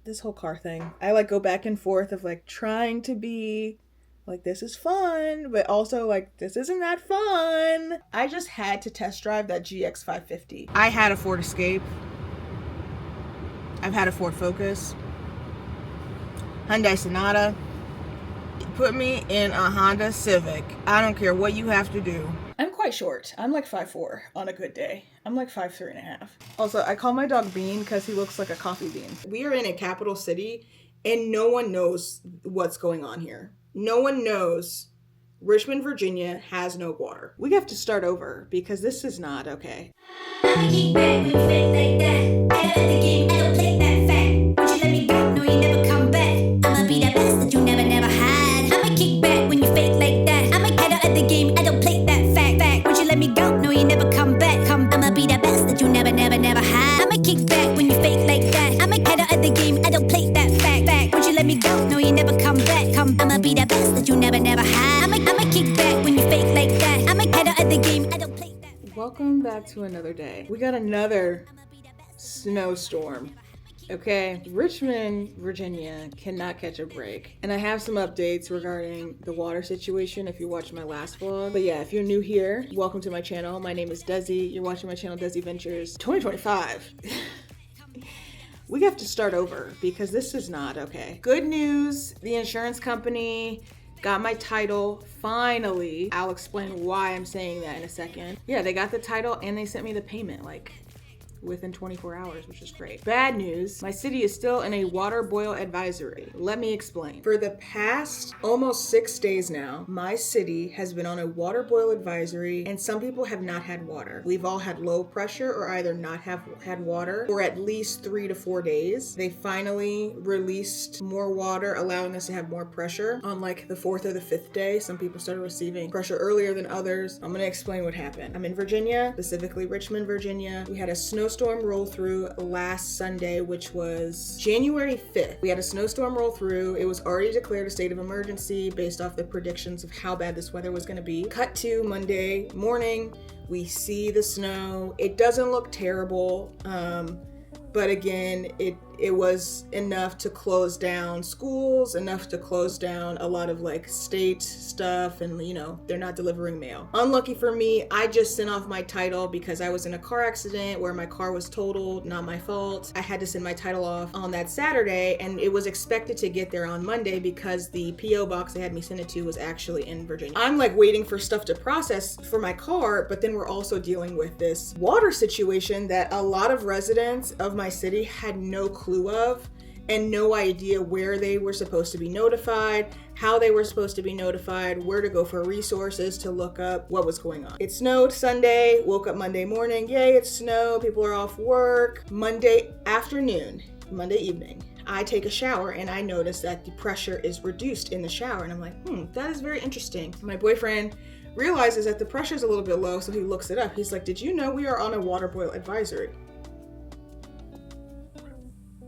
this whole car thing. I like go back and forth of like trying to be like, this is fun, but also like, this isn't that fun. I just had to test drive that GX550. I had a Ford Escape. I've had a Ford Focus. Hyundai Sonata. Put me in a Honda Civic. I don't care what you have to do. I'm quite short. I'm like 5'4" on a good day. I'm like 5'3.5". Also, I call my dog Bean because he looks like a coffee bean. We are in a capital city and no one knows what's going on here. No one knows Richmond, Virginia has no water. We have to start over because this is not okay. I'ma keep back when you fake like that. Head of the game, I don't play that fact. Once you let me go, no, you never come back. I'ma be that best that you never had. I'ma kick back when you fake like that. I'm a head of the game, I don't play that fact. Once you let me go, no, you never come back. I'ma be that best that you never had. I'ma kick back when you fake like that. I'm a head of the game, I don't play that fact. Once you let me go, no, you never come back. I'ma be that best that you never had. I'ma kick back when you fake like that. I'm a head of the game, I don't play that. Welcome back to another day. We got another snowstorm. Okay, Richmond, Virginia cannot catch a break. And I have some updates regarding the water situation if you watched my last vlog. But yeah, if you're new here, welcome to my channel. My name is Desi. You're watching my channel, Desi Ventures. 2025. We have to start over because this is not okay. Good news, the insurance company got my title, finally. I'll explain why I'm saying that in a second. Yeah, they got the title and they sent me the payment like within 24 hours, which is great. Bad news, my city is still in a water boil advisory. Let me explain. For the past almost 6 days now, my city has been on a water boil advisory and some people have not had water. We've all had low pressure or either not have had water for at least 3 to 4 days. They finally released more water, allowing us to have more pressure on like the 4th or the 5th day. Some people started receiving pressure earlier than others. I'm gonna explain what happened. I'm in Virginia, specifically Richmond, Virginia. We had a snowstorm roll through last Sunday, which was January 5th. We had a snowstorm roll through. It was already declared a state of emergency based off the predictions of how bad this weather was going to be. Cut to Monday morning, we see the snow. It doesn't look terrible, but again, it was enough to close down schools, enough to close down a lot of like state stuff, and you know, they're not delivering mail. Unlucky for me, I just sent off my title because I was in a car accident where my car was totaled, not my fault. I had to send my title off on that Saturday and it was expected to get there on Monday because the PO box they had me send it to was actually in Virginia. I'm like waiting for stuff to process for my car, but then we're also dealing with this water situation that a lot of residents of my city had no clue of and no idea where they were supposed to be notified, how they were supposed to be notified, where to go for resources to look up what was going on. It snowed Sunday, woke up Monday morning, yay, it snowed, people are off work. Monday afternoon, Monday evening, I take a shower and I notice that the pressure is reduced in the shower and I'm like, that is very interesting. My boyfriend realizes that the pressure is a little bit low, so he looks it up. He's like, did you know we are on a water boil advisory?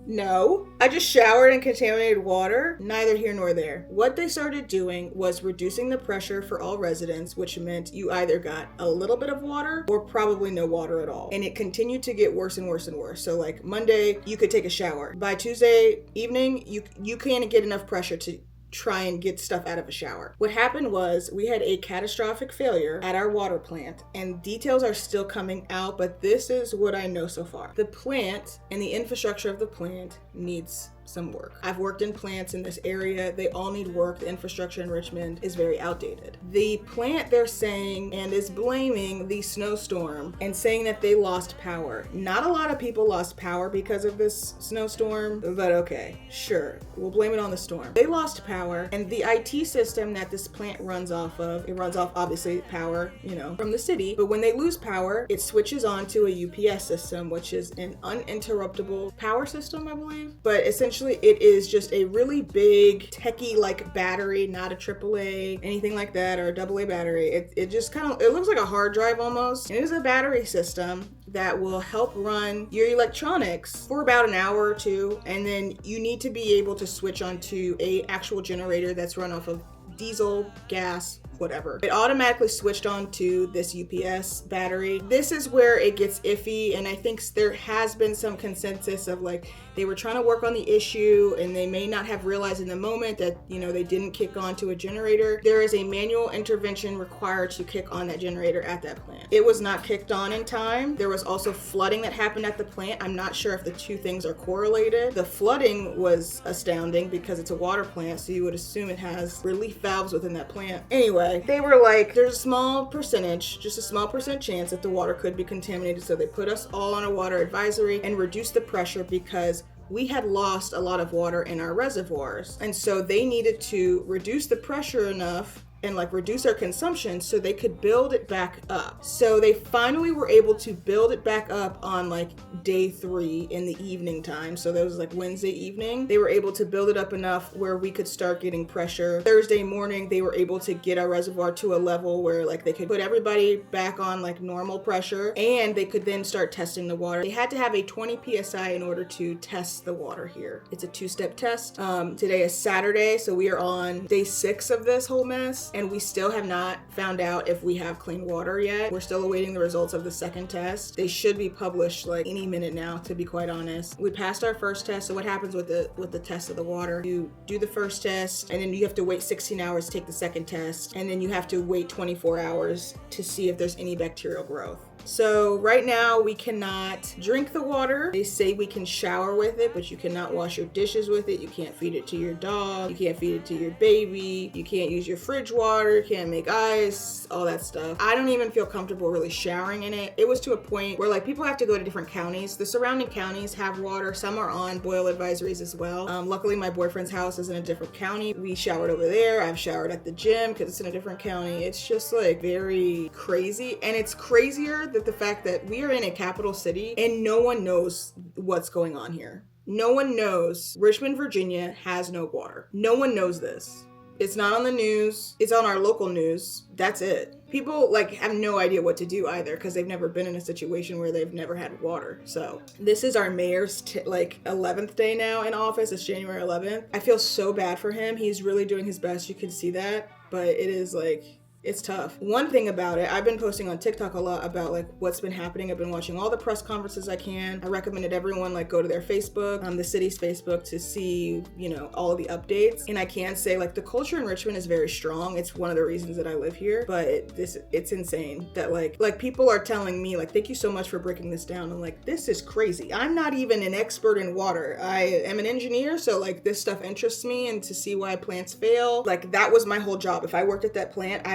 No, I just showered in contaminated water. Neither here nor there. What they started doing was reducing the pressure for all residents, which meant you either got a little bit of water or probably no water at all. And it continued to get worse and worse and worse. So like Monday, you could take a shower. By Tuesday evening, you can't get enough pressure to try and get stuff out of a shower. What happened was we had a catastrophic failure at our water plant and details are still coming out, but this is what I know so far. The plant and the infrastructure of the plant needs some work. I've worked in plants in this area. They all need work. The infrastructure in Richmond is very outdated. The plant, they're saying, and is blaming the snowstorm and saying that they lost power. Not a lot of people lost power because of this snowstorm, but okay, sure. We'll blame it on the storm. They lost power, and the IT system that this plant runs off of, it runs off obviously power, from the city, but when they lose power, it switches on to a UPS system, which is an uninterruptible power system, I believe. But essentially it is just a really big techie like battery, not a AAA, anything like that, or a AA battery. It just it looks like a hard drive almost. It is a battery system that will help run your electronics for about an hour or two, and then you need to be able to switch onto a actual generator that's run off of diesel, gas, whatever. It automatically switched on to this UPS battery. This is where it gets iffy, and I think there has been some consensus of like they were trying to work on the issue and they may not have realized in the moment that, you know, they didn't kick on to a generator. There is a manual intervention required to kick on that generator at that plant. It was not kicked on in time. There was also flooding that happened at the plant. I'm not sure if the two things are correlated. The flooding was astounding because it's a water plant, so you would assume it has relief valves within that plant. Anyway, they were like, there's a small percentage, just a small percent chance that the water could be contaminated, so they put us all on a water advisory and reduced the pressure because we had lost a lot of water in our reservoirs. And so they needed to reduce the pressure enough and like reduce our consumption so they could build it back up. So they finally were able to build it back up on like day 3 in the evening time. So that was like Wednesday evening. They were able to build it up enough where we could start getting pressure. Thursday morning, they were able to get our reservoir to a level where like they could put everybody back on like normal pressure, and they could then start testing the water. They had to have a 20 PSI in order to test the water here. It's a 2-step test. Today is Saturday, so we are on day 6 of this whole mess. And we still have not found out if we have clean water yet. We're still awaiting the results of the second test. They should be published like any minute now, to be quite honest. We passed our first test. So what happens with the test of the water? You do the first test, and then you have to wait 16 hours to take the second test, and then you have to wait 24 hours to see if there's any bacterial growth. So right now we cannot drink the water. They say we can shower with it, but you cannot wash your dishes with it. You can't feed it to your dog. You can't feed it to your baby. You can't use your fridge water. You can't make ice, all that stuff. I don't even feel comfortable really showering in it. It was to a point where like people have to go to different counties. The surrounding counties have water. Some are on boil advisories as well. Luckily my boyfriend's house is in a different county. We showered over there. I've showered at the gym because it's in a different county. It's just like very crazy. And it's crazier the fact that we are in a capital city and no one knows what's going on here. No one knows Richmond, Virginia has no water. No one knows this. It's not on the news. It's on our local news. That's it. People like have no idea what to do either because they've never been in a situation where they've never had water. So this is our mayor's 11th day now in office. It's January 11th. I feel so bad for him. He's really doing his best. You can see that, but it is like, it's tough. One thing about it, I've been posting on TikTok a lot about like what's been happening. I've been watching all the press conferences I can. I recommended everyone like go to their Facebook, the city's Facebook, to see, you know, all of the updates. And I can say like the culture in Richmond is very strong. It's one of the reasons that I live here, but it's insane that like people are telling me like, thank you so much for breaking this down. I'm like, this is crazy. I'm not even an expert in water. I am an engineer. So like this stuff interests me, and to see why plants fail, like that was my whole job. If I worked at that plant,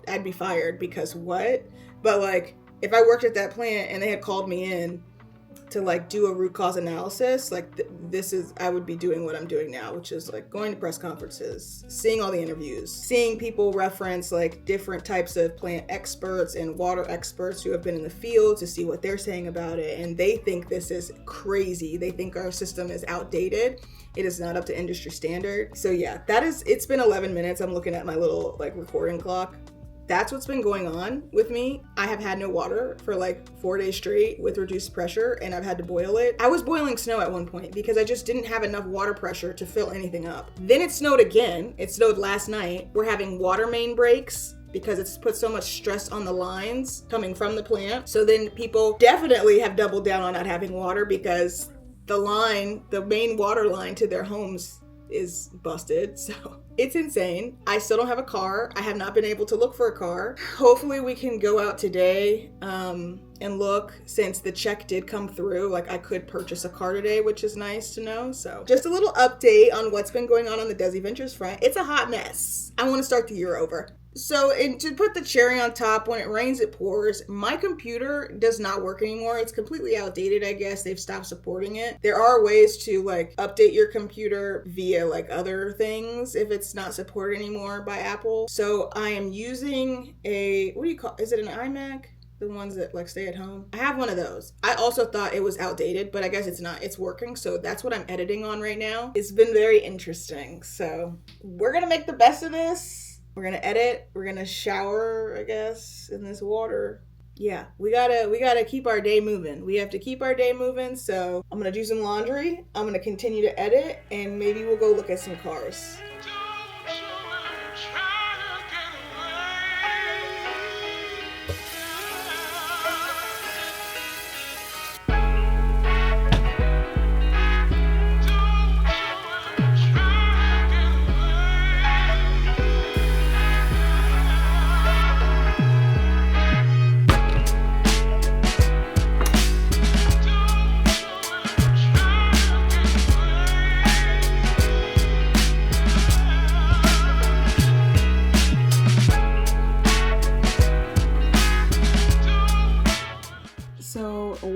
I'd be fired because what? But like if I worked at that plant and they had called me in to like do a root cause analysis, like I would be doing what I'm doing now, which is like going to press conferences, seeing all the interviews, seeing people reference like different types of plant experts and water experts who have been in the field to see what they're saying about it. And they think this is crazy. They think our system is outdated. It is not up to industry standard. So yeah, it's been 11 minutes. I'm looking at my little like recording clock. That's what's been going on with me. I have had no water for like 4 days straight with reduced pressure, and I've had to boil it. I was boiling snow at one point because I just didn't have enough water pressure to fill anything up. Then it snowed again. It snowed last night. We're having water main breaks because it's put so much stress on the lines coming from the plant. So then people definitely have doubled down on not having water because the main water line to their homes is busted. So it's insane. I still don't have a car. I have not been able to look for a car. Hopefully we can go out today and look, since the check did come through. Like I could purchase a car today, which is nice to know. So just a little update on what's been going on the Desi Ventures front. It's a hot mess. I want to start the year over. So, and to put the cherry on top, when it rains, it pours. My computer does not work anymore. It's completely outdated, I guess. They've stopped supporting it. There are ways to like update your computer via like other things if it's not supported anymore by Apple. So I am using is it an iMac? The ones that like stay at home. I have one of those. I also thought it was outdated, but I guess it's not. It's working. So that's what I'm editing on right now. It's been very interesting. So we're going to make the best of this. We're going to edit. We're going to shower, I guess, in this water. Yeah, we gotta keep our day moving. We have to keep our day moving. So I'm going to do some laundry. I'm going to continue to edit, and maybe we'll go look at some cars.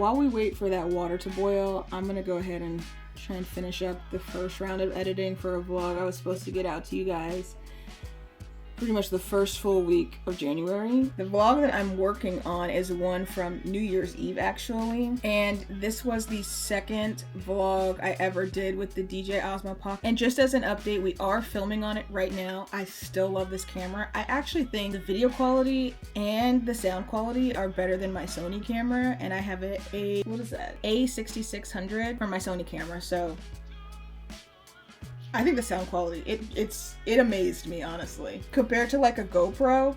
while we wait for that water to boil, I'm gonna go ahead and try and finish up the first round of editing for a vlog I was supposed to get out to you guys pretty much the first full week of January. The vlog that I'm working on is one from New Year's Eve actually, and this was the second vlog I ever did with the DJI Osmo Pocket. And just as an update, we are filming on it right now. I still love this camera. I actually think the video quality and the sound quality are better than my Sony camera, and I have a what is that? A6600 for my Sony camera, so I think the sound quality, it amazed me, honestly. Compared to like a GoPro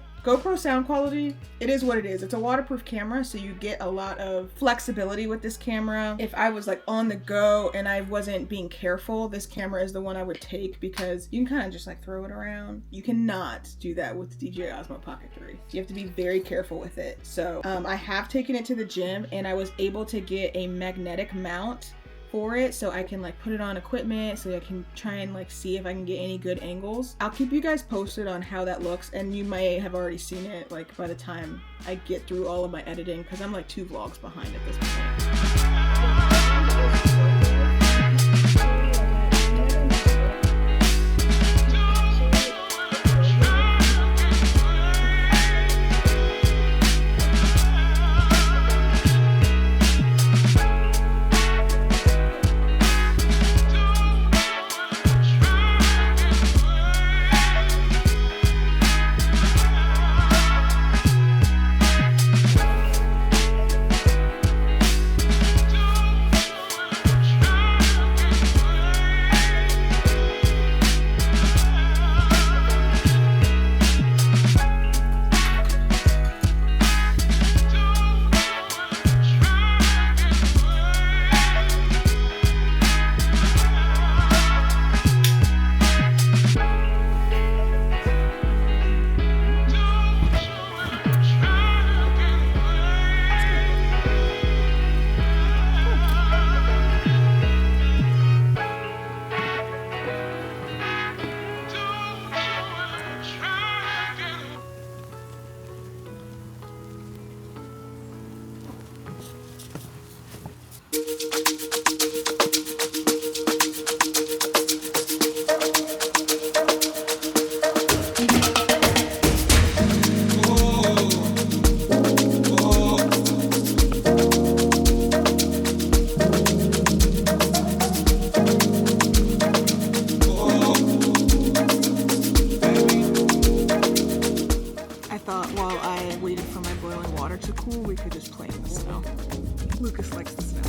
sound quality, it is what it is. It's a waterproof camera, so you get a lot of flexibility with this camera. If I was like on the go and I wasn't being careful, this camera is the one I would take because you can kind of just like throw it around. You cannot do that with the DJI Osmo Pocket 3. You have to be very careful with it. So I have taken it to the gym and I was able to get a magnetic mount for it, so I can like put it on equipment so I can try and like see if I can get any good angles. I'll keep you guys posted on how that looks, and you may have already seen it like by the time I get through all of my editing, because I'm like 2 vlogs behind at this point. We could just play in the snow. Lucas likes the snow.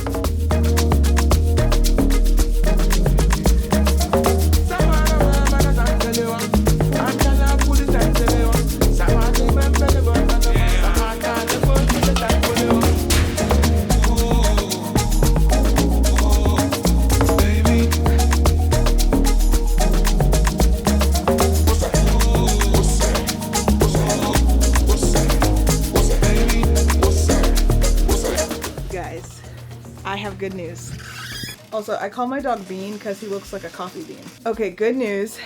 I have good news. Also, I call my dog Bean because he looks like a coffee bean. Okay, good news.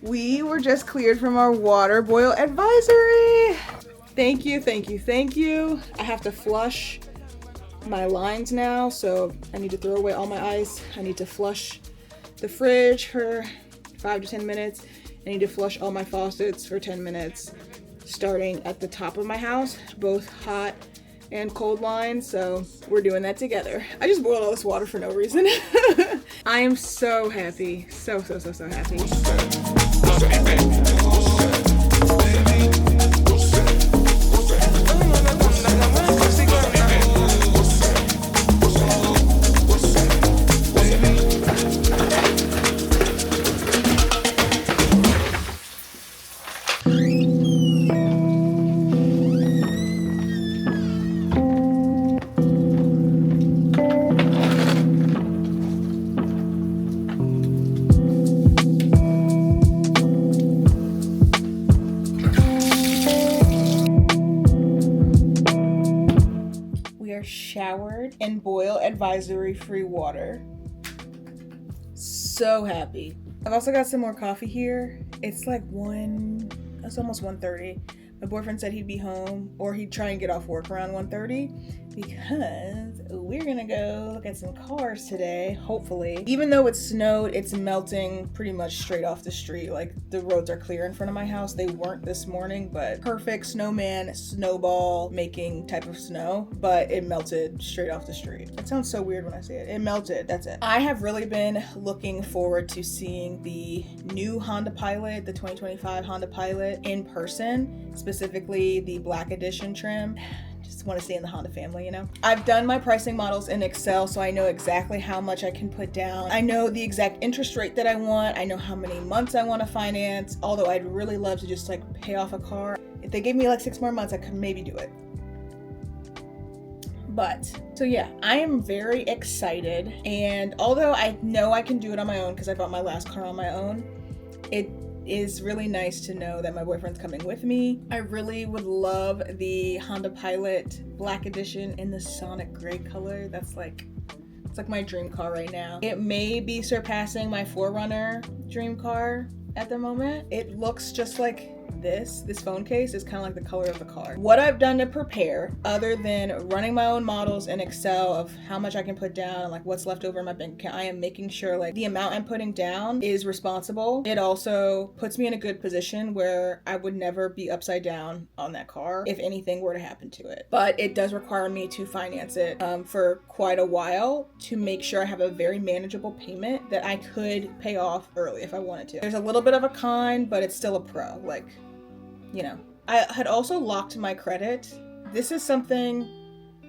We were just cleared from our water boil advisory. Thank you, thank you, thank you. I have to flush my lines now, so I need to throw away all my ice. I need to flush the fridge for 5 to 10 minutes. I need to flush all my faucets for 10 minutes, starting at the top of my house, both hot and cold lines, so we're doing that together. I just boiled all this water for no reason. I am so happy. So happy. Showered in boil advisory free water. So happy. I've also got some more coffee here. It's like it's almost 1:30, My boyfriend said he'd be home, or he'd try and get off work around 1:30, because we're gonna go look at some cars today, hopefully. Even though it snowed, it's melting pretty much straight off the street. Like, the roads are clear in front of my house. They weren't this morning, but perfect snowman, snowball making type of snow, but it melted straight off the street. It sounds so weird when I say it. It melted, that's it. I have really been looking forward to seeing the new Honda Pilot, the 2025 Honda Pilot, in person, specifically the black edition trim. Just want to stay in the Honda family, you know? I've done my pricing models in Excel, so I know exactly how much I can put down. I know the exact interest rate that I want. I know how many months I want to finance, although I'd really love to just like pay off a car. If they gave me like 6 more months, I could maybe do it. But, so yeah, I am very excited, and although I know I can do it on my own because I bought my last car on my own, it is really nice to know that my boyfriend's coming with me. I really would love the Honda Pilot Black Edition in the Sonic Gray color. It's like my dream car right now. It may be surpassing my 4Runner dream car at the moment. It looks just like this phone case is kind of like the color of the car. What I've done to prepare, other than running my own models in Excel of how much I can put down, like what's left over in my bank account, I am making sure like the amount I'm putting down is responsible. It also puts me in a good position where I would never be upside down on that car if anything were to happen to it. But it does require me to finance it for quite a while to make sure I have a very manageable payment that I could pay off early if I wanted to. There's a little bit of a con, but it's still a pro. Like, you know, I had also locked my credit. This is something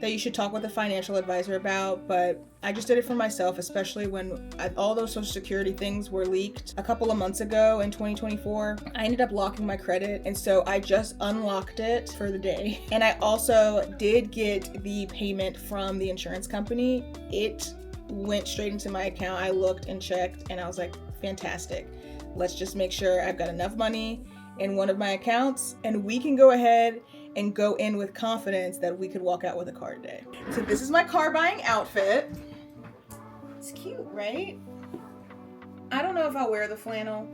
that you should talk with a financial advisor about, but I just did it for myself, especially when all those Social Security things were leaked a couple of months ago in 2024. I ended up locking my credit, and so I just unlocked it for the day. And I also did get the payment from the insurance company. It went straight into my account. I looked and checked, and I was like, fantastic. Let's just make sure I've got enough money in one of my accounts, and we can go ahead and go in with confidence that we could walk out with a car today. So this is my car buying outfit. It's cute, right? I don't know if I'll wear the flannel,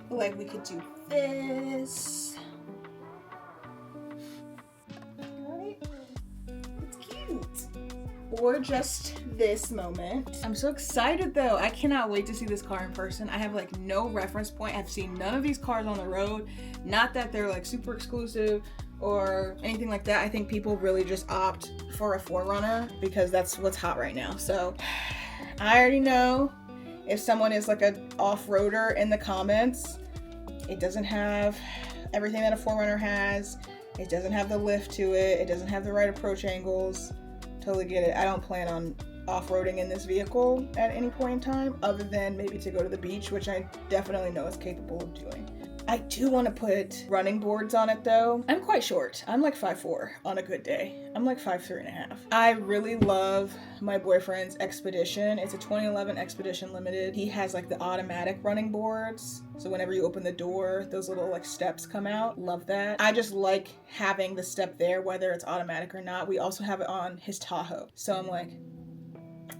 but like we could do this. Right? It's cute. Or just this moment. I'm so excited though. I cannot wait to see this car in person. I have like no reference point. I've seen none of these cars on the road. Not that they're like super exclusive or anything like that. I think people really just opt for a 4Runner because that's what's hot right now. So I already know if someone is like an off-roader in the comments, it doesn't have everything that a 4Runner has. It doesn't have the lift to it. It doesn't have the right approach angles. Totally get it. I don't plan on off-roading in this vehicle at any point in time, other than maybe to go to the beach, which I definitely know it's capable of doing. I do want to put running boards on it though. I'm quite short. I'm like 5'4" on a good day. I'm like 5'3.5". I really love my boyfriend's Expedition. It's a 2011 Expedition Limited. He has like the automatic running boards. So whenever you open the door, those little like steps come out. Love that. I just like having the step there, whether it's automatic or not. We also have it on his Tahoe. So I'm like,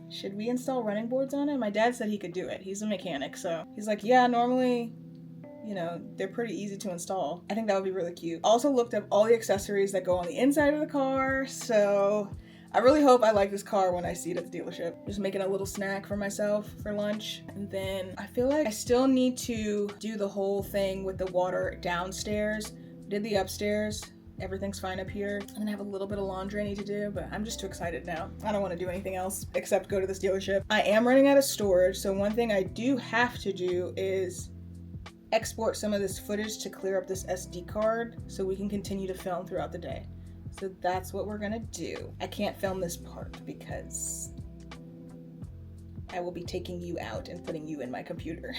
should we install running boards on it? My dad said he could do it. He's a mechanic. So he's like, yeah, normally, you know, they're pretty easy to install. I think that would be really cute. Also looked up all the accessories that go on the inside of the car. So I really hope I like this car when I see it at the dealership. Just making a little snack for myself for lunch. And then I feel like I still need to do the whole thing with the water downstairs. Did the upstairs. Everything's fine up here. And then I have a little bit of laundry I need to do, but I'm just too excited now. I don't want to do anything else except go to this dealership. I am running out of storage. So one thing I do have to do is export some of this footage to clear up this SD card so we can continue to film throughout the day. So that's what we're gonna do. I can't film this part because I will be taking you out and putting you in my computer.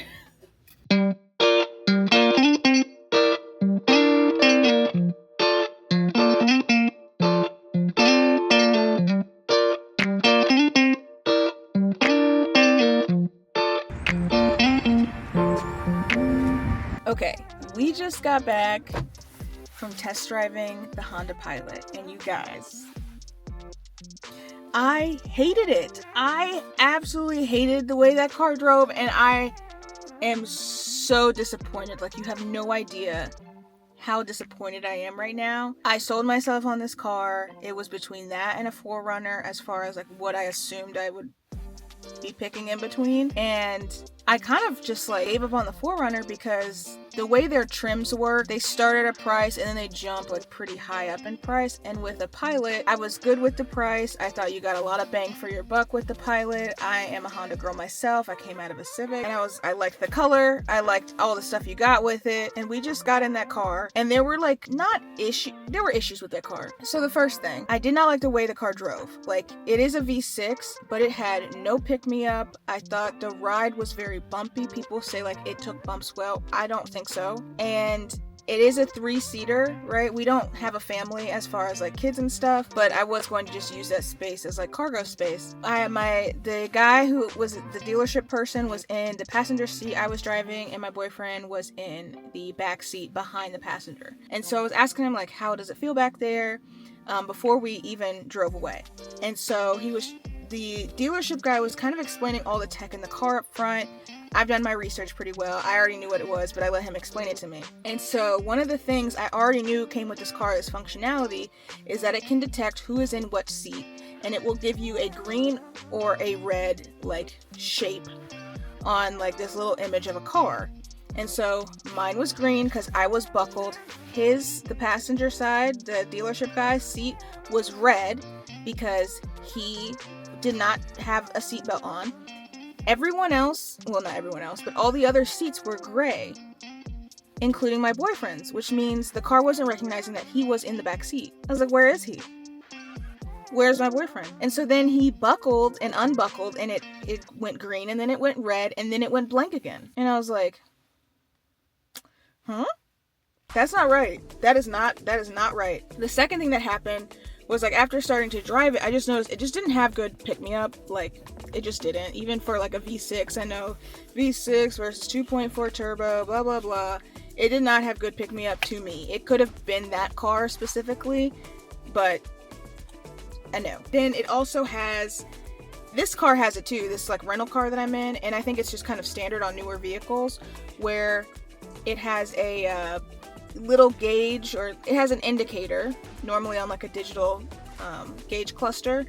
Okay, we just got back from test driving the Honda Pilot, and you guys, I hated it. I absolutely hated the way that car drove, and I am so disappointed. Like, you have no idea how disappointed I am right now. I sold myself on this car. It was between that and a 4Runner as far as like what I assumed I would be picking in between, and I kind of just like gave up on the 4Runner because the way their trims work, they start at a price and then they jump like pretty high up in price. And with the Pilot, I was good with the price. I thought you got a lot of bang for your buck with the Pilot. I am a Honda girl myself. I came out of a Civic, and I liked the color. I liked all the stuff you got with it, and we just got in that car, and there were like there were issues with that car. So the first thing, I did not like the way the car drove. Like, it is a V6, but it had no pick me up. I thought the ride was very bumpy. People say like it took bumps well. I don't think so. And it is a 3-seater, right? We don't have a family as far as like kids and stuff, but I was going to just use that space as like cargo space. The guy who was the dealership person was in the passenger seat I was driving, and my boyfriend was in the back seat behind the passenger. And so I was asking him like, how does it feel back there? Before we even drove away. And so the dealership guy was kind of explaining all the tech in the car up front. I've done my research pretty well. I already knew what it was, but I let him explain it to me. And so one of the things I already knew came with this car, this functionality, is that it can detect who is in what seat, and it will give you a green or a red like shape on like this little image of a car. And so mine was green because I was buckled. The passenger side, the dealership guy's seat was red because he did not have a seatbelt on. Everyone else, well, not everyone else, but all the other seats were gray, including my boyfriend's, which means the car wasn't recognizing that he was in the back seat. I was like, where is he? Where's my boyfriend? And so then he buckled and unbuckled, and it went green, and then it went red, and then it went blank again. And I was like, huh? That's not right. That is not right. The second thing that happened was like after starting to drive it, I just noticed it just didn't have good pick-me-up. Like, it just didn't. Even for like a V6, I know V6 versus 2.4 turbo, blah, blah, blah. It did not have good pick-me-up to me. It could have been that car specifically, but I know. Then it also has, this car has it too, this like rental car that I'm in, and I think it's just kind of standard on newer vehicles, where it has a little gauge, or it has an indicator, normally on like a digital gauge cluster,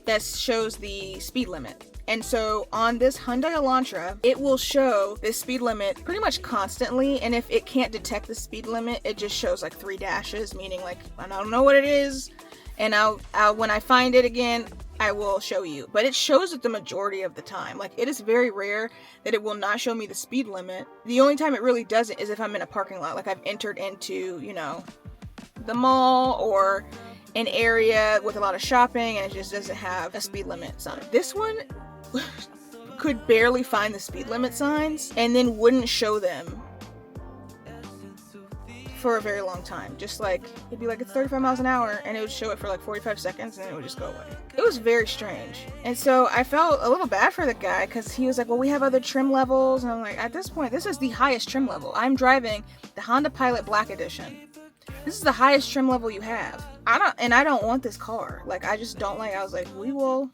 that shows the speed limit. And so on this Hyundai Elantra, it will show the speed limit pretty much constantly, and if it can't detect the speed limit, it just shows like 3 dashes, meaning like, I don't know what it is, and I'll when I find it again, I will show you. But it shows it the majority of the time. Like, it is very rare that it will not show me the speed limit. The only time it really doesn't is if I'm in a parking lot, like I've entered into, you know, the mall or an area with a lot of shopping, and it just doesn't have a speed limit sign. This one could barely find the speed limit signs, and then wouldn't show them for a very long time. Just like, it'd be like, it's 35 miles an hour, and it would show it for like 45 seconds, and then it would just go away. It was very strange. And so I felt a little bad for the guy, because he was like, well, we have other trim levels, and I'm like, at this point, this is the highest trim level. I'm driving the Honda Pilot Black Edition. This is the highest trim level you have. I don't want this car. Like, I just don't like, I was like, we will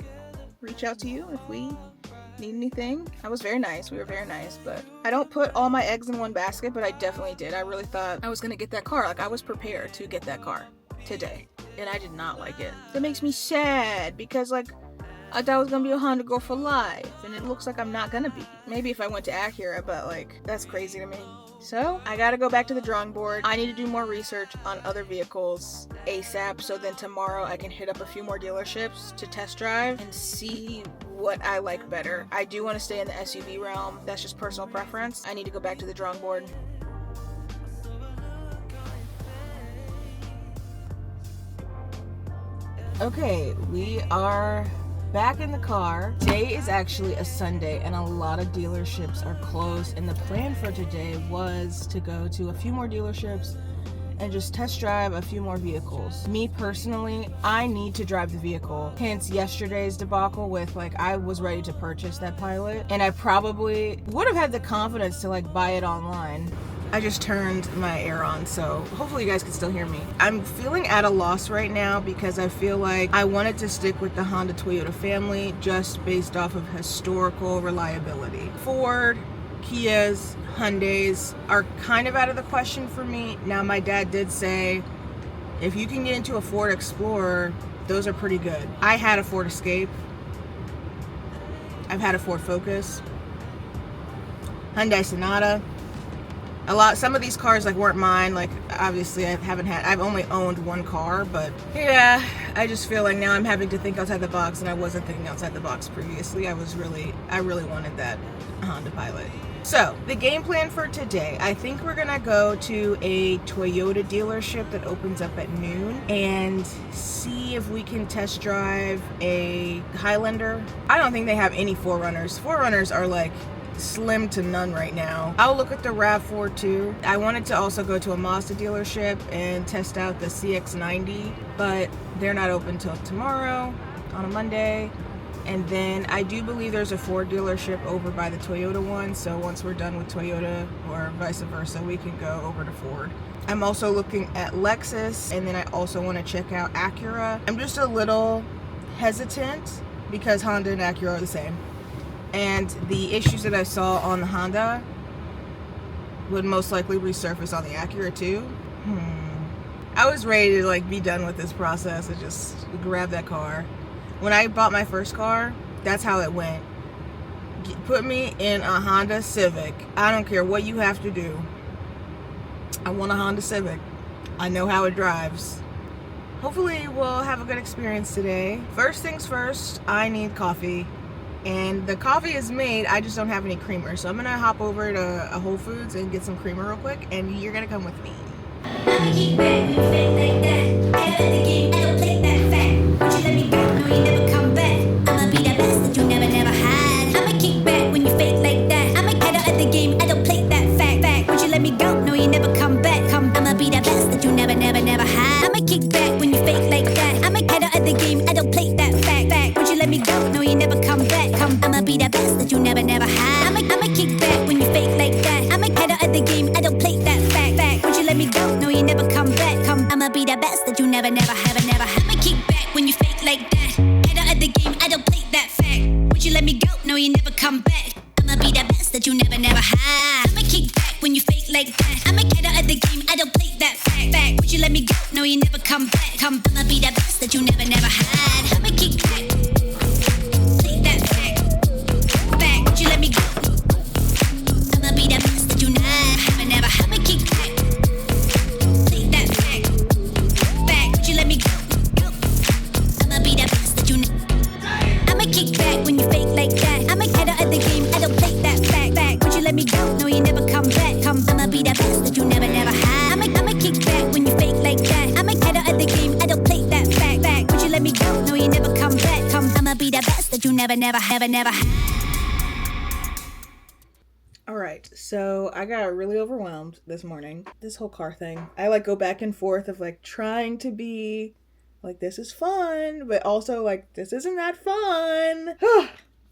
reach out to you if we need anything. I was very nice. We were very nice, but I don't put all my eggs in one basket, but I definitely did. I really thought I was gonna get that car. Like, I was prepared to get that car today, and I did not like it. That makes me sad, because like, I thought I was gonna be a Honda girl for life, and it looks like I'm not gonna be. Maybe if I went to Acura, but like, that's crazy to me. So I gotta go back to the drawing board. I need to do more research on other vehicles ASAP, so then tomorrow I can hit up a few more dealerships to test drive and see what I like better. I do want to stay in the SUV realm. That's just personal preference. I need to go back to the drawing board. Okay, we are back in the car. Today is actually a Sunday, and a lot of dealerships are closed, and the plan for today was to go to a few more dealerships and just test drive a few more vehicles. Me personally, I need to drive the vehicle. Hence yesterday's debacle with like, I was ready to purchase that Pilot, and I probably would have had the confidence to like buy it online. I just turned my air on, so hopefully you guys can still hear me. I'm feeling at a loss right now because I feel like I wanted to stick with the Honda Toyota family just based off of historical reliability. Ford, Kias, Hyundais are kind of out of the question for me. Now, my dad did say, if you can get into a Ford Explorer, those are pretty good. I had a Ford Escape. I've had a Ford Focus. Hyundai Sonata. Some of these cars like weren't mine. Like, obviously I've only owned one car, but yeah, I just feel like now I'm having to think outside the box, and I wasn't thinking outside the box previously. I really wanted that Honda Pilot. So, the game plan for today, I think we're gonna go to a Toyota dealership that opens up at noon and see if we can test drive a Highlander. I don't think they have any 4Runners. 4Runners are like slim to none right now. I'll look at the RAV4 too. I wanted to also go to a Mazda dealership and test out the CX-90, but they're not open till tomorrow on a Monday. And then I do believe there's a Ford dealership over by the Toyota one, so once we're done with Toyota or vice versa, we can go over to Ford. I'm also looking at Lexus, and then I also want to check out Acura. I'm just a little hesitant because Honda and Acura are the same. And the issues that I saw on the Honda would most likely resurface on the Acura too. I was ready to be done with this process and just grab that car. When I bought my first car, that's how it went. Put me in a Honda Civic. I don't care what you have to do. I want a Honda Civic. I know how it drives. Hopefully we'll have a good experience today. First things first, I need coffee. And the coffee is made, I just don't have any creamer. So I'm gonna hop over to a Whole Foods and get some creamer real quick, and you're gonna come with me. I'ma keep back when you fake like that. Head of the game, I don't play that fact. Would you let me go? No, you never come back. I'ma be the best that you never had. I'ma kick back when you fake like that. I'm a head of the game, I don't play that fact. Would you let me go? No, you never come back. I'ma be the best that you never had. I'ma kick back when you fake like that. I'm a head of the game, I don't play that fact. Would you let me go? No, you never come back. I'ma be the best that you never had. I'ma kick back when you fake like that. I'm a head of the game, I don't play that fact. Would you let me go? No, you never come back. I'ma be the best that you never have. I'ma kick back when you fake like that. Head of the game, I don't play that fact. Would you let me go? No, you never come back. I'ma be the best that you never had. I'ma kick back when you fake like that. I'm a head of the game, I don't play that fact. Would you let me go? No, you never come back. I'ma be the best that you never had. I'ma kick back. Play that fact. Would you let me go? I'ma be the best that you never have. I'ma kick back. Play that fact. Would you let me go? I'ma be the best that you I'ma kick back when you fake like that. I'm a head of the game, I don't play that fact. Would you let me go? No, you never come back. I'ma be the best that you never had. I'ma kick back when you fake like that. I'm a head of the game, I don't play that fact. Would you let me go? No, you never come back. I'ma be the best that you never had. Alright, so I got really overwhelmed this morning. This whole car thing. I go back and forth of trying to be this is fun, but also this isn't that fun.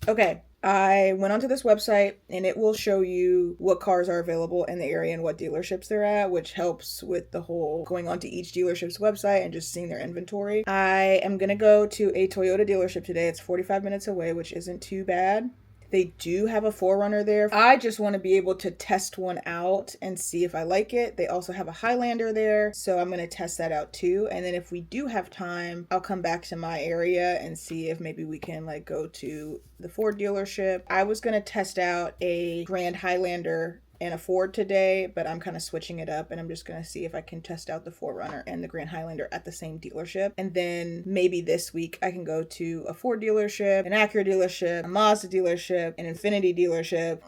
Okay, I went onto this website and it will show you what cars are available in the area and what dealerships they're at, which helps with the whole going onto each dealership's website and just seeing their inventory. I am gonna go to a Toyota dealership today. It's 45 minutes away, which isn't too bad. They do have a 4Runner there. I just want to be able to test one out and see if I like it. They also have a Highlander there, so I'm going to test that out too. And then if we do have time, I'll come back to my area and see if maybe we can go to the Ford dealership. I was going to test out a Grand Highlander and a Ford today, but I'm kind of switching it up, and I'm just going to see if I can test out the 4Runner and the Grand Highlander at the same dealership. And then maybe this week I can go to a Ford dealership, an Acura dealership, a Mazda dealership, an Infiniti dealership.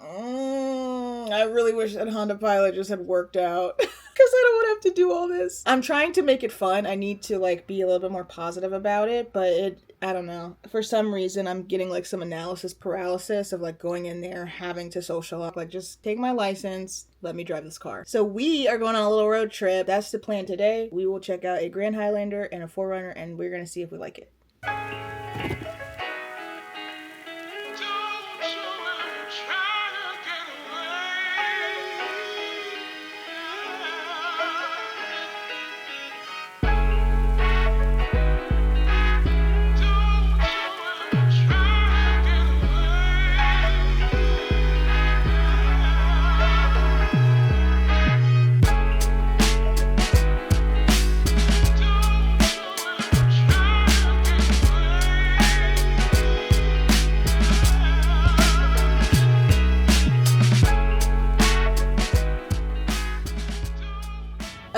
I really wish that Honda Pilot just had worked out because I don't want to have to do all this. I'm trying to make it fun. I need to be a little bit more positive about it, but I don't know. For some reason, I'm getting some analysis paralysis of going in there, having to social up. Just take my license, let me drive this car. So we are going on a little road trip. That's the plan today. We will check out a Grand Highlander and a 4Runner, and we're going to see if we like it.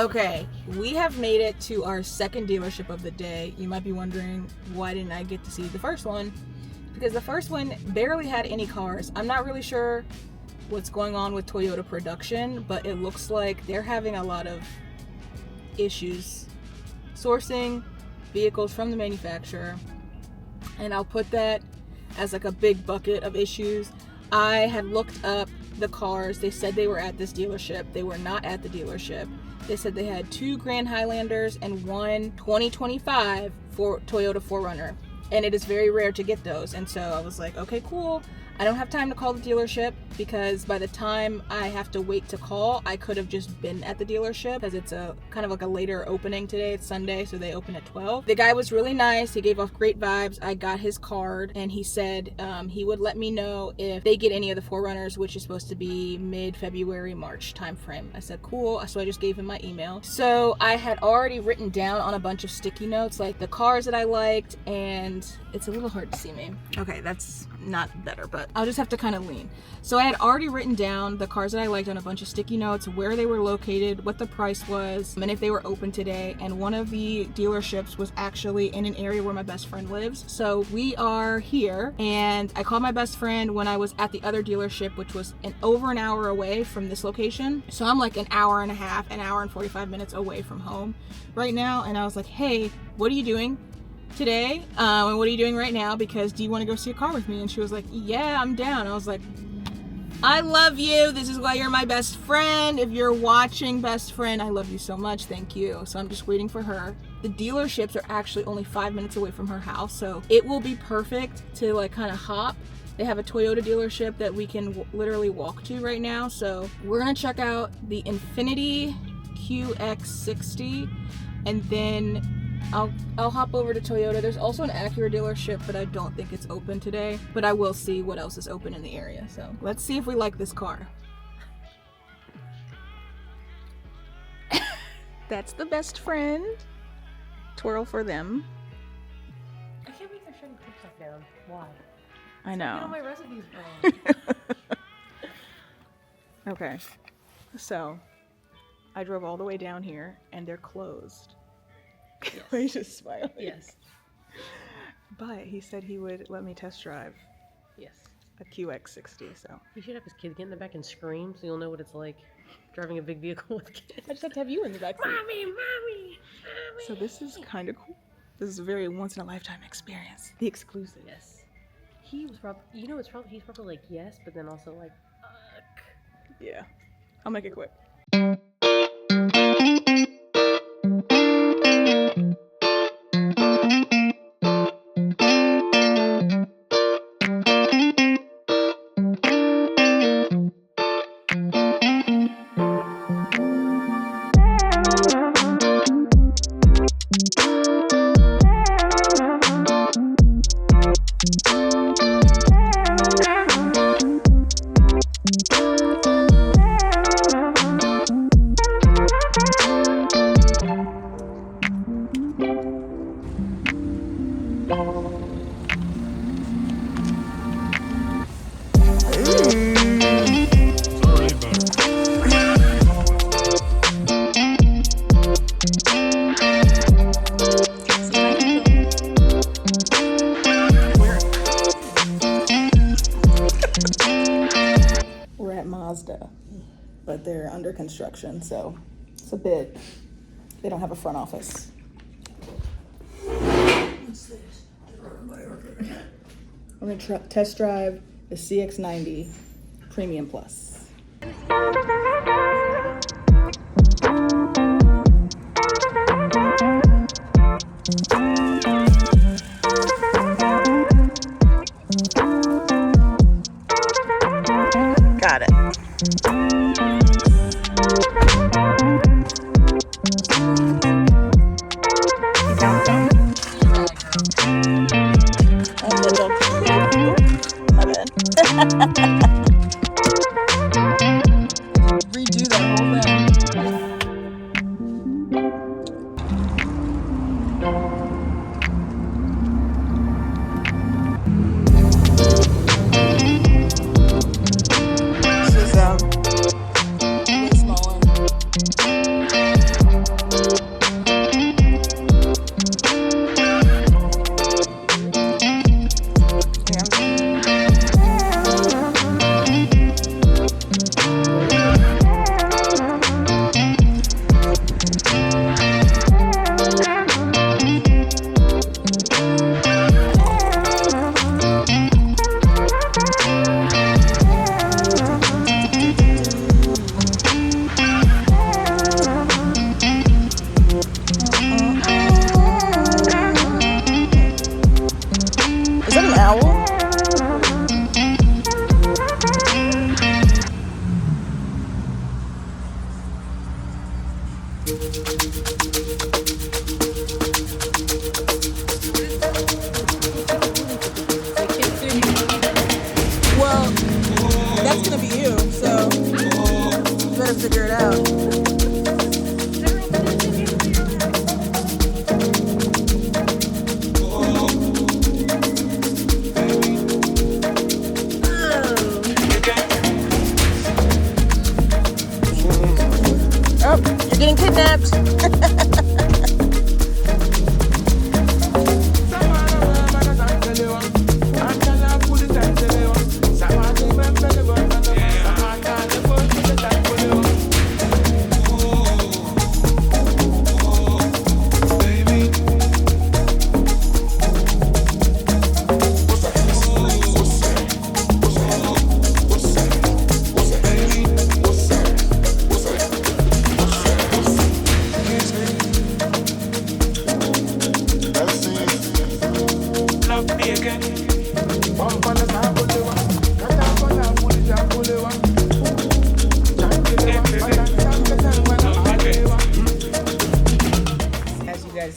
Okay, we have made it to our second dealership of the day. You might be wondering, why didn't I get to see the first one? Because the first one barely had any cars. I'm not really sure what's going on with Toyota production, but it looks like they're having a lot of issues sourcing vehicles from the manufacturer. And I'll put that as like a big bucket of issues. I had looked up the cars. They said they were at this dealership. They were not at the dealership. They said they had 2 Grand Highlanders and 1 2025 Toyota 4Runner. And it is very rare to get those. And so I was like, okay, cool. I don't have time to call the dealership because by the time I have to wait to call, I could have just been at the dealership because it's a kind of like a later opening today. It's Sunday, so they open at 12. The guy was really nice. He gave off great vibes. I got his card and he said he would let me know if they get any of the 4Runners, which is supposed to be mid-February, March timeframe. I said, cool. So I just gave him my email. So I had already written down on a bunch of sticky notes, like the cars that I liked, and it's a little hard to see me. Okay, that's not better, but I'll just have to kind of lean. So I had already written down the cars that I liked on a bunch of sticky notes, where they were located, what the price was, and if they were open today. And one of the dealerships was actually in an area where my best friend lives. So we are here, and I called my best friend when I was at the other dealership, which was over an hour away from this location. So I'm like an hour and a half, an hour and 45 minutes away from home right now. And I was like, hey, what are you doing today? And what are you doing right now? Because do you want to go see a car with me? And she was like, yeah, I'm down. I was like, I love you. This is why you're my best friend. If you're watching, best friend, I love you so much. Thank you. So I'm just waiting for her. The dealerships are actually only 5 minutes away from her house, so it will be perfect to like kind of hop. They have a Toyota dealership that we can literally walk to right now. So we're gonna check out the Infiniti QX60, and then I'll hop over to Toyota. There's also an Acura dealership, but I don't think it's open today. But I will see what else is open in the area. So let's see if we like this car. That's the best friend. Twirl for them. I can't believe they're shutting TikTok down. Why? I know. All my recipes wrong. Okay. So I drove all the way down here and they're closed. Yes. Why are you just smiling? Yes. But he said he would let me test drive Yes. a QX60, so. You should have his kid get in the back and scream so you'll know what it's like driving a big vehicle with kids. I just have to have you in the back seat. Mommy, mommy, mommy. So this is kind of cool. This is a very once-in-a-lifetime experience. The exclusive. Yes. He was probably, he's probably like, yes, but then also like, fuck. Yeah. I'll make it quick. We're at Mazda, but they're under construction, so it's a bit, they don't have a front office. What's this? We're gonna test drive the CX90 Premium Plus. Got it. You down, down? Oh, the dog. My bad. Redo that whole thing. This is figure it out. Oh, you're getting kidnapped.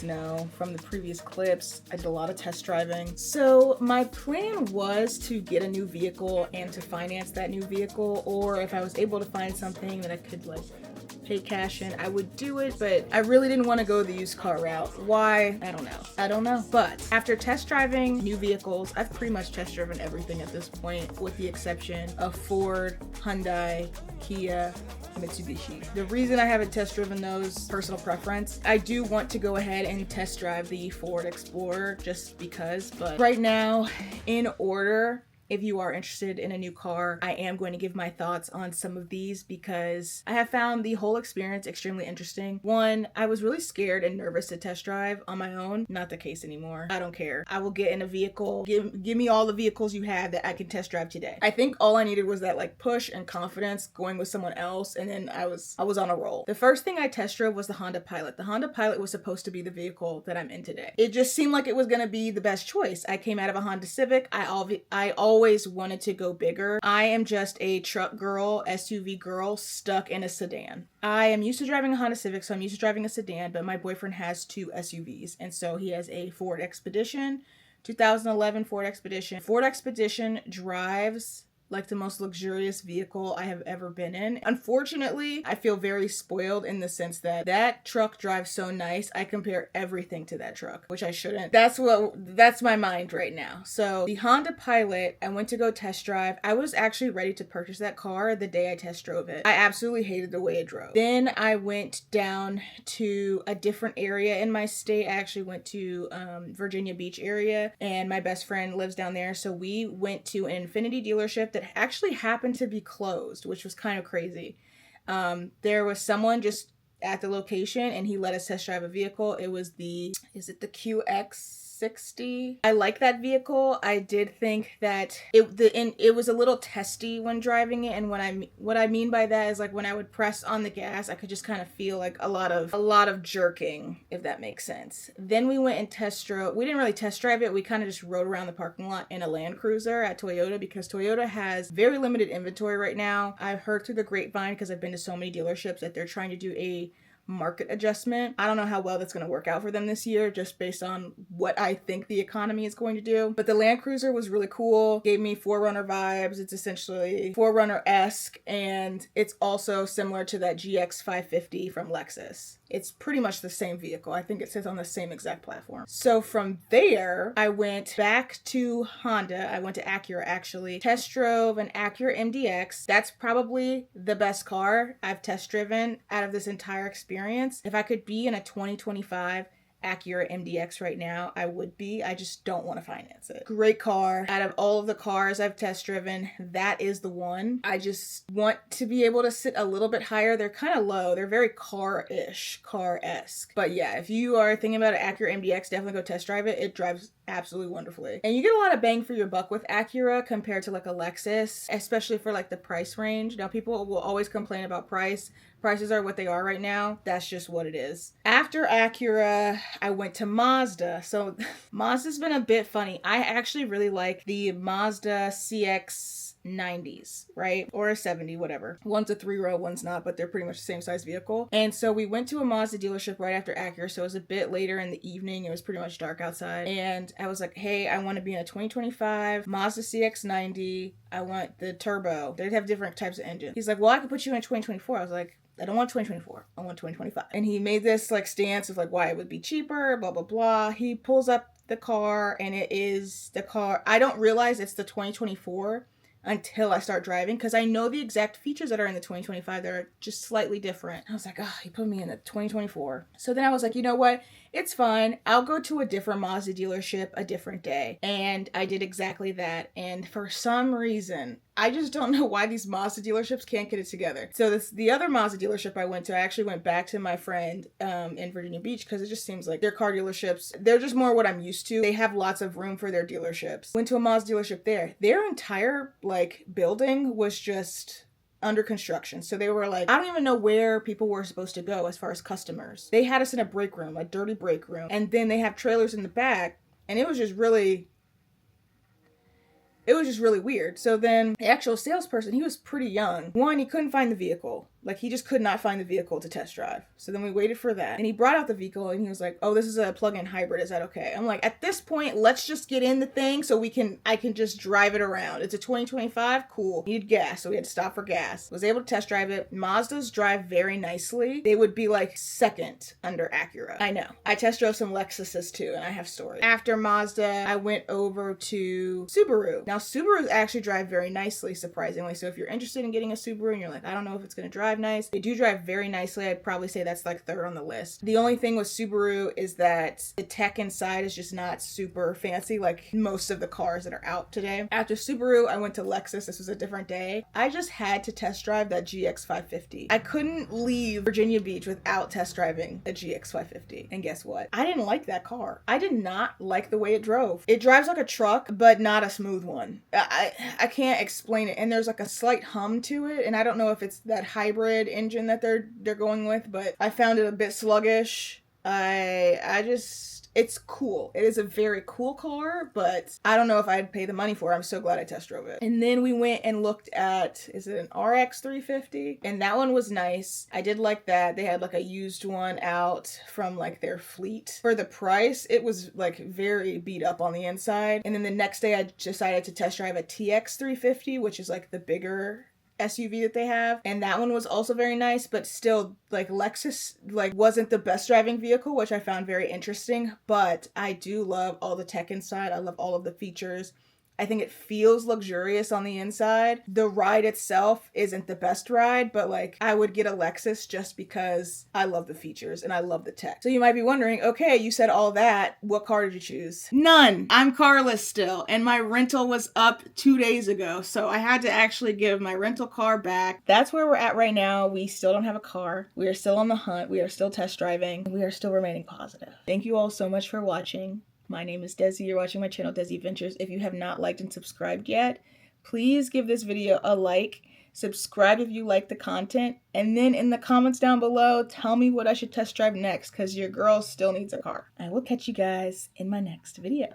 Know from the previous clips, I did a lot of test driving. So my plan was to get a new vehicle and to finance that new vehicle, or if I was able to find something that I could like pay cash in, I would do it, but I really didn't want to go the used car route. Why? I don't know. But after test driving new vehicles, I've pretty much test driven everything at this point, with the exception of Ford, Hyundai, Kia, Mitsubishi. The reason I haven't test driven those, personal preference. I do want to go ahead and test drive the Ford Explorer just because, but right now, in order, if you are interested in a new car, I am going to give my thoughts on some of these because I have found the whole experience extremely interesting. One, I was really scared and nervous to test drive on my own. Not the case anymore. I don't care. I will get in a vehicle. Give me all the vehicles you have that I can test drive today. I think all I needed was that like push and confidence going with someone else, and then I was on a roll. The first thing I test drove was the Honda Pilot. The Honda Pilot was supposed to be the vehicle that I'm in today. It just seemed like it was going to be the best choice. I came out of a Honda Civic. I always wanted to go bigger. I am just a truck girl, SUV girl, stuck in a sedan. I am used to driving a Honda Civic, so I'm used to driving a sedan, but my boyfriend has two SUVs, and so he has a Ford Expedition, 2011 Ford Expedition. Ford Expedition drives like the most luxurious vehicle I have ever been in. Unfortunately, I feel very spoiled in the sense that that truck drives so nice. I compare everything to that truck, which I shouldn't. That's my mind right now. So the Honda Pilot, I went to go test drive. I was actually ready to purchase that car the day I test drove it. I absolutely hated the way it drove. Then I went down to a different area in my state. I actually went to Virginia Beach area, and my best friend lives down there. So we went to an Infiniti dealership that actually happened to be closed, which was kind of crazy. There was someone just at the location and he let us test drive a vehicle. It was is it the GX550? I like that vehicle. I did think that it was a little testy when driving it, and what I mean by that is like when I would press on the gas, I could just kind of feel like a lot of jerking, if that makes sense. Then we went and test drove. We didn't really test drive it. We kind of just rode around the parking lot in a Land Cruiser at Toyota because Toyota has very limited inventory right now. I've heard through the grapevine, because I've been to so many dealerships, that they're trying to do a market adjustment. I don't know how well that's going to work out for them this year, just based on what I think the economy is going to do. But the Land Cruiser was really cool. Gave me 4Runner vibes. It's essentially 4Runner-esque, and it's also similar to that GX550 from Lexus. It's pretty much the same vehicle. I think it sits on the same exact platform. So from there, I went back to Honda. I went to Acura, actually. Test drove an Acura MDX. That's probably the best car I've test driven out of this entire experience. If I could be in a 2025 Acura MDX right now, I would be. I just don't want to finance it. Great car. Out of all of the cars I've test driven, that is the one. I just want to be able to sit a little bit higher. They're kind of low. They're very car-ish, car-esque. But yeah, if you are thinking about an Acura MDX, definitely go test drive it. It drives absolutely wonderfully. And you get a lot of bang for your buck with Acura compared to like a Lexus, especially for like the price range. Now, people will always complain about price. Prices are what they are right now. That's just what it is. After Acura, I went to Mazda. So Mazda's been a bit funny. I actually really like the Mazda CX-9 90s, right? Or a 70, whatever. One's a 3-row, one's not, but they're pretty much the same size vehicle. And so we went to a Mazda dealership right after Acura, so it was a bit later in the evening. It was pretty much dark outside. And I was like, hey, I want to be in a 2025 Mazda CX-90. I want the turbo. They'd have different types of engines. He's like, well, I could put you in 2024. I was like, I don't want 2024. I want 2025. And he made this like stance of like why it would be cheaper, blah, blah, blah. He pulls up the car and it is the car. I don't realize it's the 2024 until I start driving, because I know the exact features that are in the 2025 that are just slightly different. I was like, oh, he put me in the 2024. So then I was like, you know what? It's fine. I'll go to a different Mazda dealership a different day. And I did exactly that. And for some reason, I just don't know why these Mazda dealerships can't get it together. So the other Mazda dealership I went to, I actually went back to my friend in Virginia Beach, because it just seems like their car dealerships, they're just more what I'm used to. They have lots of room for their dealerships. Went to a Mazda dealership there. Their entire like building was just under construction. So they were like, I don't even know where people were supposed to go as far as customers. They had us in a break room, a dirty break room. And then they have trailers in the back. And it was just really weird. So then the actual salesperson, he was pretty young. One, he couldn't find the vehicle. Like, he just could not find the vehicle to test drive. So then we waited for that. And he brought out the vehicle and he was like, oh, this is a plug-in hybrid. Is that okay? I'm like, at this point, let's just get in the thing so I can just drive it around. It's a 2025. Cool. Needed gas. So we had to stop for gas. Was able to test drive it. Mazdas drive very nicely. They would be like second under Acura. I know. I test drove some Lexuses too, and I have stories. After Mazda, I went over to Subaru. Now, Subarus actually drive very nicely, surprisingly. So if you're interested in getting a Subaru and you're like, I don't know if it's going to drive nice, they do drive very nicely. I'd probably say that's like third on the list. The only thing with Subaru is that the tech inside is just not super fancy like most of the cars that are out today. After Subaru, I went to Lexus. This was a different day. I just had to test drive that GX550. I couldn't leave Virginia Beach without test driving the GX550. And guess what? I didn't like that car. I did not like the way it drove. It drives like a truck, but not a smooth one. I can't explain it. And there's like a slight hum to it. And I don't know if it's that hybrid engine that they're going with, but I found it a bit sluggish. It's cool. It is a very cool car, but I don't know if I'd pay the money for it. I'm so glad I test drove it. And then we went and looked at, is it an RX 350? And that one was nice. I did like that. They had like a used one out from like their fleet. For the price, it was like very beat up on the inside. And then the next day I decided to test drive a TX 350, which is like the bigger SUV that they have, and that one was also very nice, but still like Lexus like wasn't the best driving vehicle, which I found very interesting. But I do love all the tech inside. I love all of the features. I think it feels luxurious on the inside. The ride itself isn't the best ride, but like I would get a Lexus just because I love the features and I love the tech. So you might be wondering, okay, you said all that. What car did you choose? None. I'm carless still, and my rental was up 2 days ago, so I had to actually give my rental car back. That's where we're at right now. We still don't have a car. We are still on the hunt. We are still test driving. We are still remaining positive. Thank you all so much for watching. My name is Desi. You're watching my channel, Desi Adventures. If you have not liked and subscribed yet, please give this video a like. Subscribe if you like the content. And then in the comments down below, tell me what I should test drive next, because your girl still needs a car. I will catch you guys in my next video.